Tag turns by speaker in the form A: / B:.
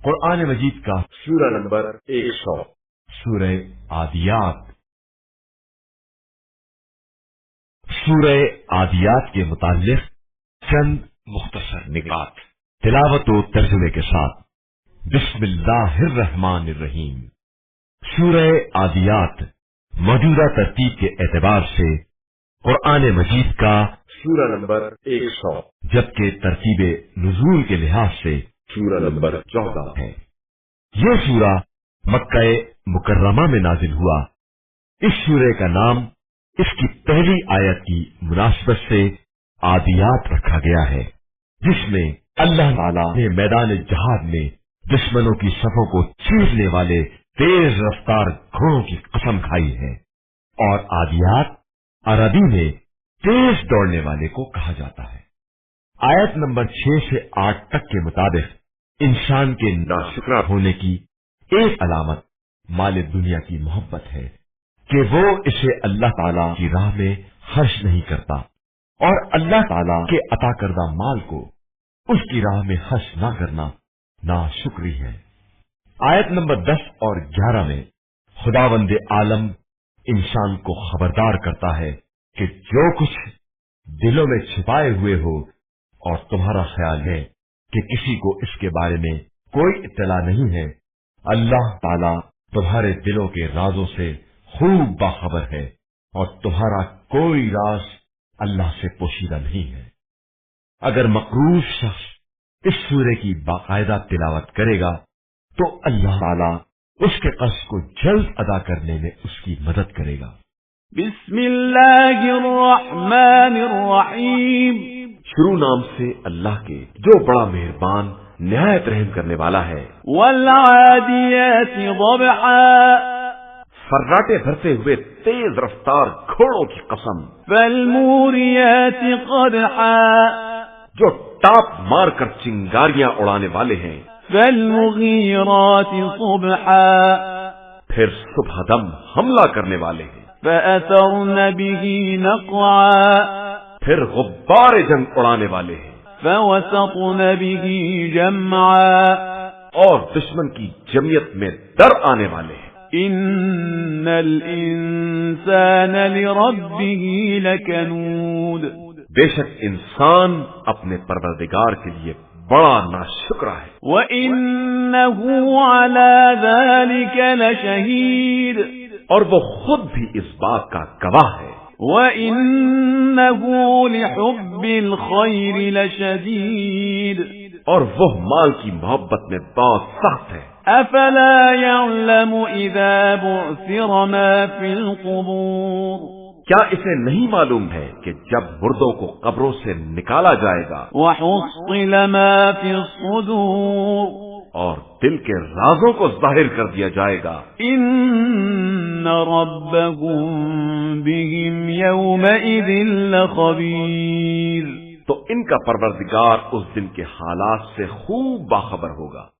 A: قرآن مجید کا
B: سورہ نمبر 100
A: سورہ عادیات۔ سورہ عادیات کے متعلق چند مختصر نکات تلاوت و ترجمے کے ساتھ۔ بسم اللہ الرحمن الرحیم۔ سورہ عادیات موجودہ ترتیب کے اعتبار سے قرآن مجید کا
B: سورہ نمبر 100
A: جبکہ ترتیب نزول کے لحاظ سے
B: سورہ نمبر 14
A: ہے۔ یہ سورہ مکہ مکرمہ میں نازل ہوا۔ اس سورہ کا نام اس کی پہلی آیت کی مناسبت سے عادیات رکھا گیا ہے، جس میں اللہ تعالیٰ نے میدان جہاد میں دشمنوں کی صفوں کو چیرنے والے تیز رفتار گھوڑوں کی قسم کھائی ہے، اور عادیات عربی میں تیز دوڑنے والے کو کہا جاتا ہے۔ آیت نمبر 6 سے 8 تک کے مطابق انسان کے ناشکرا ہونے کی ایک علامت مال دنیا کی محبت ہے کہ وہ اسے اللہ تعالیٰ کی راہ میں خرچ نہیں کرتا، اور اللہ تعالیٰ کے عطا کردہ مال کو اس کی راہ میں خرچ نہ کرنا ناشکری ہے۔ آیت نمبر 10 اور 11 میں خداوند عالم انسان کو خبردار کرتا ہے کہ جو کچھ دلوں میں چھپائے ہوئے ہو اور تمہارا خیال ہے کہ کسی کو اس کے بارے میں کوئی اطلاع نہیں ہے، اللہ تعالیٰ تمہارے دلوں کے رازوں سے خوب باخبر ہے، اور تمہارا کوئی راز اللہ سے پوشیدہ نہیں ہے۔ اگر مقروض شخص اس سورے کی باقاعدہ تلاوت کرے گا تو اللہ تعالیٰ اس کے قرض کو جلد ادا کرنے میں اس کی مدد کرے گا۔
C: بسم اللہ الرحمن الرحیم۔
B: شروع نام سے اللہ کے جو بڑا مہربان نہایت رحم کرنے والا ہے۔
C: والعادیات ضبحا۔
B: فراٹے بھرتے ہوئے تیز رفتار گھوڑوں کی قسم۔
C: فالموریات قدحا۔
B: جو ٹاپ مار کر چنگاریاں اڑانے والے ہیں۔
C: فالمغیرات صبحا۔
B: پھر صبح دم حملہ کرنے والے ہیں۔
C: فأثرن به نقعا۔
B: پھر غبار جنگ اڑانے والے ہیں۔
C: فوسطن به جمعا۔
B: اور دشمن کی جمعیت میں در آنے والے ہیں۔
C: ان الانسان لربه لکنود۔
B: بے شک انسان اپنے پروردگار کے لیے بڑا ناشکرا ہے۔
C: وَإِنَّهُ عَلَى ذَلِكَ لَشَهِيدٌ۔
B: اور وہ خود بھی اس بات کا گواہ ہے۔
C: وَإِنَّهُ لِحُبِّ الْخَيْرِ لَشَدِيدٌ۔
B: اور وہ مال کی محبت میں بہت سخت ہے۔
C: أَفَلَا يَعْلَمُ إِذَا بُعْثِرَ مَا فِي الْقُبُورِ۔
B: کیا اسے نہیں معلوم ہے کہ جب مردوں کو قبروں سے نکالا جائے گا
C: وَحُصِّلَ مَا فِي الصُّدُورِ۔
B: اور دل کے رازوں کو ظاہر کر دیا جائے گا۔
C: إِنَّ رَبَّهُمْ بِهِمْ يَوْمَئِذٍ لَخَبِيرٌ۔
B: تو ان کا پروردگار اس دن کے حالات سے خوب باخبر ہوگا۔